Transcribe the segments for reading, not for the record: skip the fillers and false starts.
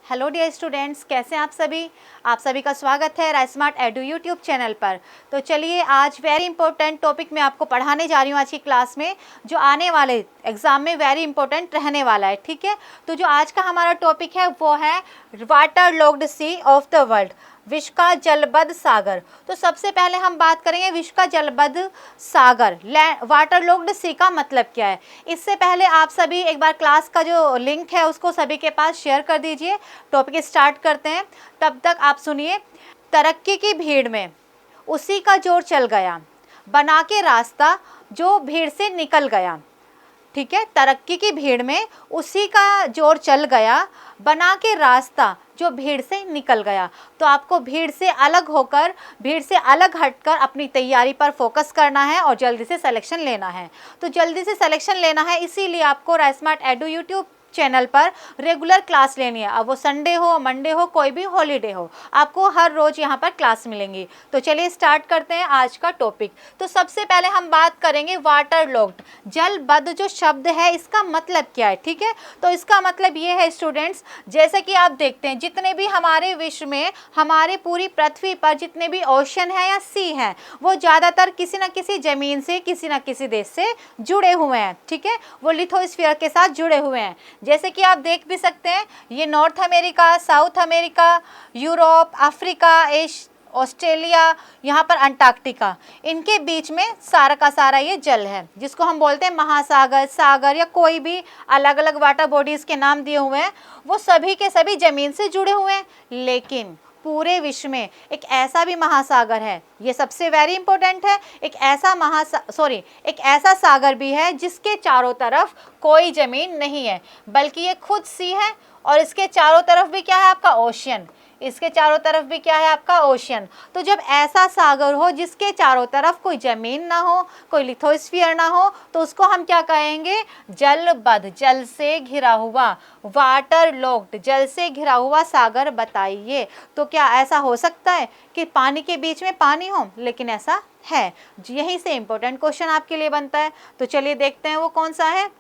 Hello dear students, कैसे हैं आप सभी का स्वागत है राइस्मार्ट एडू यूट्यूब चैनल पर। तो चलिए आज वेरी इंपॉर्टेंट टॉपिक मैं आपको पढ़ाने जा रही हूँ आज की क्लास में, जो आने वाले एग्जाम में वेरी इंपॉर्टेंट रहने वाला है। ठीक है, तो जो आज का हमारा टॉपिक है वो है water locked sea of the world, विश्व का जलबद्ध सागर। तो सबसे पहले हम बात करेंगे विश्व का जलबद्ध सागर, वाटर लॉक्ड सी का मतलब क्या है। इससे पहले आप सभी एक बार क्लास का जो लिंक है उसको सभी के पास शेयर कर दीजिए। टॉपिक स्टार्ट करते हैं, तब तक आप सुनिए। तरक्की की भीड़ में उसी का जोर चल गया, बना के रास्ता जो भीड़ से निकल गया। ठीक है, तरक्की की भीड़ में उसी का जोर चल गया, बना के रास्ता जो भीड़ से निकल गया। तो आपको भीड़ से अलग होकर, भीड़ से अलग हटकर अपनी तैयारी पर फोकस करना है और जल्दी से सिलेक्शन लेना है। तो जल्दी से सिलेक्शन लेना है, इसीलिए आपको राइस्मार्ट एडू यूट्यूब चैनल पर रेगुलर क्लास लेनी है। अब वो संडे हो, मंडे हो, कोई भी हॉलीडे हो, आपको हर रोज यहाँ पर क्लास मिलेंगी। तो चलिए स्टार्ट करते हैं आज का टॉपिक। तो सबसे पहले हम बात करेंगे वाटर लॉक्ड, जलबद्ध जो शब्द है इसका मतलब क्या है। ठीक है, तो इसका मतलब ये है स्टूडेंट्स, जैसे कि आप देखते हैं जितने भी हमारे विश्व में, हमारे पूरी पृथ्वी पर जितने भी ओशन है या सी हैं, वो ज़्यादातर किसी न किसी जमीन से, किसी न किसी देश से जुड़े हुए हैं। ठीक है, वो लिथोस्फीयर के साथ जुड़े हुए हैं। जैसे कि आप देख भी सकते हैं, ये north America, south America, Europe, Africa, Australia, यहाँ पर अंटार्कटिका, इनके बीच में सारा का सारा ये जल है, जिसको हम बोलते हैं महासागर, सागर या कोई भी अलग अलग वाटर बॉडीज़ के नाम दिए हुए हैं। वो सभी के सभी ज़मीन से जुड़े हुए हैं। लेकिन पूरे विश्व में एक ऐसा भी महासागर है, ये सबसे वेरी इंपॉर्टेंट है, एक ऐसा सागर भी है जिसके चारों तरफ कोई ज़मीन नहीं है, बल्कि ये खुद सी है। और इसके चारों तरफ भी क्या है आपका ओशियन, इसके चारों तरफ भी क्या है आपका ओशियन। तो जब ऐसा सागर हो जिसके चारों तरफ कोई ज़मीन ना हो, कोई लिथोस्फीयर ना हो, तो उसको हम क्या कहेंगे, जलबद्ध, जल से घिरा हुआ, वाटर लॉक्ड, जल से घिरा हुआ सागर बताइए। तो क्या ऐसा हो सकता है कि पानी के बीच में पानी हो? लेकिन ऐसा है। यहीं से इंपॉर्टेंट क्वेश्चन आपके लिए बनता है। तो चलिए देखते हैं वो कौन सा है।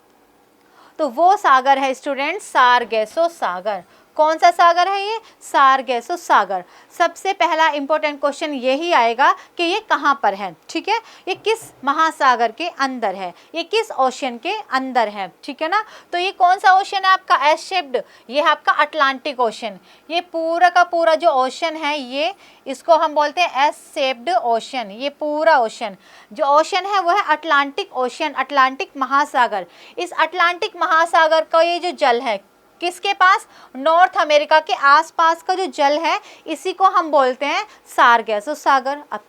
तो वो सागर है स्टूडेंट सारगेसो सागर। कौन सा सागर है ये? सारगेसो सागर। सबसे पहला इंपॉर्टेंट क्वेश्चन यही आएगा कि ये कहाँ पर है। ठीक है, ये किस महासागर के अंदर है, ये किस ओशियन के अंदर है। ठीक है ना, तो ये कौन सा ओशियन है आपका? एस शेप्ड, ये है आपका अटलांटिक ओशियन। ये पूरा का पूरा जो ओशियन है, ये इसको हम बोलते हैं एस शेप्ड ओशियन। ये पूरा ओशियन जो ओशियन है वो है अटलांटिक ओशियन, अटलांटिक महासागर। इस अटलांटिक महासागर का ये जो जल है किसके पास? नॉर्थ अमेरिका के आसपास का जो जल है, इसी को हम बोलते हैं सारगेसो सागर। अब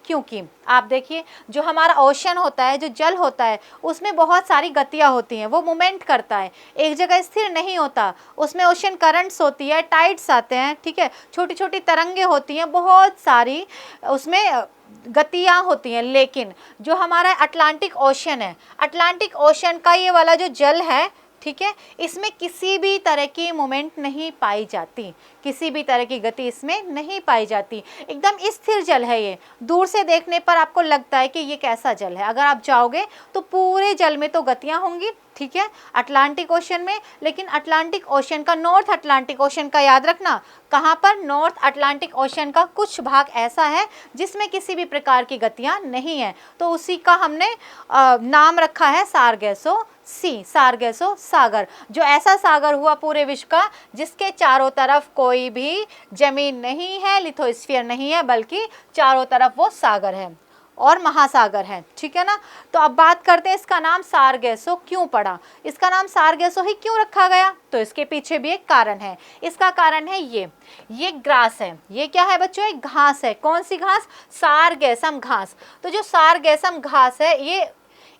क्योंकि आप देखिए, जो हमारा ओशन होता है, जो जल होता है, उसमें बहुत सारी गतियाँ होती हैं, वो मूवमेंट करता है, एक जगह स्थिर नहीं होता। उसमें ओशन करंट्स होती है, टाइड्स आते हैं, ठीक है, छोटी छोटी तरंगे होती हैं, बहुत सारी उसमें गतियाँ होती हैं। लेकिन जो हमारा अटलांटिक ओशन है, अटलांटिक ओशन का ये वाला जो जल है, ठीक है, इसमें किसी भी तरह की मूवमेंट नहीं पाई जाती, किसी भी तरह की गति इसमें नहीं पाई जाती, एकदम स्थिर जल है ये। दूर से देखने पर आपको लगता है कि ये कैसा जल है, अगर आप जाओगे तो पूरे जल में तो गतियाँ होंगी, ठीक है, अटलांटिक ओशन में। लेकिन अटलांटिक ओशन का, नॉर्थ अटलांटिक ओशन का याद रखना, कहाँ पर? नॉर्थ अटलांटिक ओशन का कुछ भाग ऐसा है जिसमें किसी भी प्रकार की गतियाँ नहीं है, तो उसी का हमने नाम रखा है सारगेसो सी, सारगेसो सागर। जो ऐसा सागर हुआ पूरे विश्व का जिसके चारों तरफ कोई भी जमीन नहीं है, लिथोस्फीयर नहीं है, बल्कि चारों तरफ वो सागर है और महासागर है। ठीक है ना, तो अब बात करते हैं इसका नाम सारगेसो क्यों पड़ा, इसका नाम सारगेसो ही क्यों रखा गया। तो इसके पीछे भी एक कारण है। इसका कारण है ये ग्रास है। ये क्या है बच्चों? एक घास है। कौन सी घास? सारगेसम घास। तो जो सारगेसम घास है, ये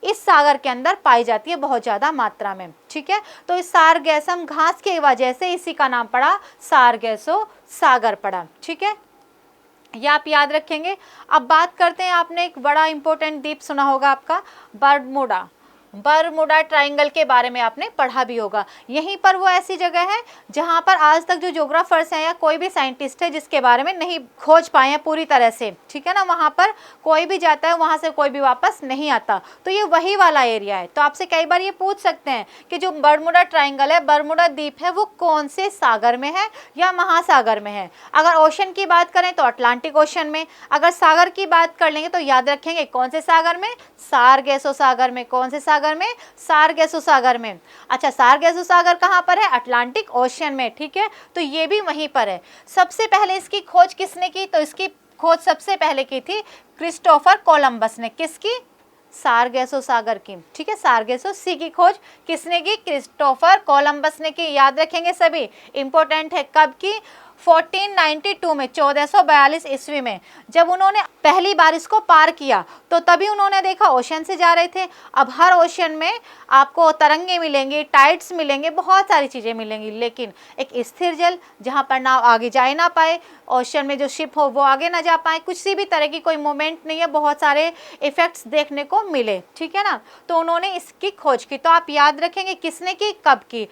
इस सागर के अंदर पाई जाती है बहुत ज़्यादा मात्रा में। ठीक है, तो इस सारगेसम घास की वजह से इसी का नाम पड़ा सारगेसो सागर पड़ा। ठीक है, ये आप याद रखेंगे। अब बात करते हैं, आपने एक बड़ा इंपॉर्टेंट द्वीप सुना होगा आपका, बरमूडा। बरमुडा ट्रायंगल के बारे में आपने पढ़ा भी होगा। यहीं पर वो ऐसी जगह है जहाँ पर आज तक जो ज्योग्राफर्स हैं या कोई भी साइंटिस्ट है जिसके बारे में नहीं खोज पाए हैं पूरी तरह से, ठीक है ना। वहाँ पर कोई भी जाता है, वहाँ से कोई भी वापस नहीं आता। तो ये वही वाला एरिया है। तो आपसे कई बार ये पूछ सकते हैं कि जो बरमुडा ट्रायंगल है, बरमुडा द्वीप है, वो कौन से सागर में है या महासागर में है। अगर ओशन की बात करें तो अटलांटिक ओशन में, अगर सागर की बात कर लेंगे तो याद रखेंगे कौन से सागर में, सारगेसो सागर में। कौन से सागर में, सारगेसो सागर में। अच्छा, सारगेसो सागर कहाँ पर है, अटलांटिक ओशन में, ठीक है। तो ये भी वहीं पर है। सबसे पहले इसकी खोज किसने की, तो इसकी खोज सबसे पहले की थी क्रिस्टोफर कोलंबस ने। किसकी, सारगेसो सागर की, ठीक है। सारगेसो सी की खोज किसने की, क्रिस्टोफर कोलंबस ने की। याद रखेंगे सभी, इंपॉर्टेंट है। कब की, 1492 में, 1442 ईस्वी में, जब उन्होंने पहली बार इसको पार किया तो तभी उन्होंने देखा ओशन से जा रहे थे। अब हर ओशन में आपको तरंगे मिलेंगी, टाइड्स मिलेंगे, बहुत सारी चीज़ें मिलेंगी, लेकिन एक स्थिर जल जहाँ पर नाव आगे जा ही ना पाए, ओशन में जो शिप हो वो आगे ना जा पाए, कुछ सी भी तरह की कोई मूवमेंट नहीं है, बहुत सारे इफेक्ट्स देखने को मिले, ठीक है ना। तो उन्होंने इसकी खोज की। तो आप याद रखेंगे किसने की, कब की,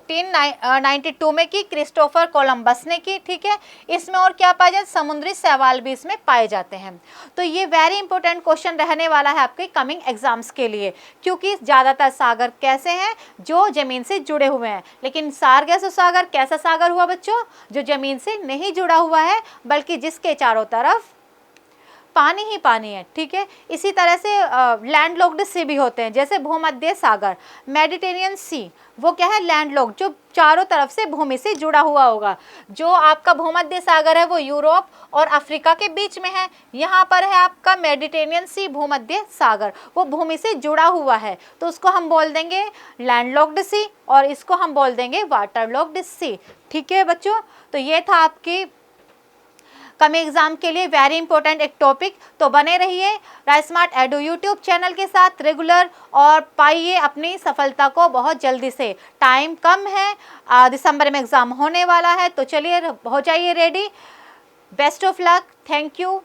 1492 में की, क्रिस्टोफर कोलंबस ने की, ठीक है। इसमें और क्या पाया जाए, समुद्री शैवाल भी इसमें पाए जाते हैं। तो ये वेरी इंपॉर्टेंट क्वेश्चन रहने वाला है आपके कमिंग एग्जाम्स के लिए, क्योंकि ज़्यादातर सागर कैसे हैं, जो ज़मीन से जुड़े हुए हैं। लेकिन सारगेसो सागर कैसा सागर हुआ बच्चों, जो ज़मीन से नहीं जुड़ा हुआ है, बल्कि जिसके चारों तरफ पानी ही पानी है, ठीक है। इसी तरह से लैंडलॉक्ड सी भी होते हैं, जैसे भूमध्य सागर, मेडिटेरियन सी, वो क्या है, लैंडलॉक्ड, जो चारों तरफ से भूमि से जुड़ा हुआ होगा। जो आपका भूमध्य सागर है वो यूरोप और अफ्रीका के बीच में है। यहाँ पर है आपका मेडिटेरियन सी, भूमध्य सागर, वो भूमि से जुड़ा हुआ है, तो उसको हम बोल देंगे लैंडलॉक्ड सी, और इसको हम बोल देंगे वाटरलॉक्ड सी, ठीक है बच्चों। तो ये था आपकी कमिंग एग्जाम के लिए वेरी इंपॉर्टेंट एक टॉपिक। तो बने रहिए rice smart edu YouTube channel के साथ रेगुलर, और पाइए अपनी सफलता को बहुत जल्दी से। टाइम कम है, दिसंबर में एग्जाम होने वाला है, तो चलिए हो जाइए ready. Best of luck, thank you.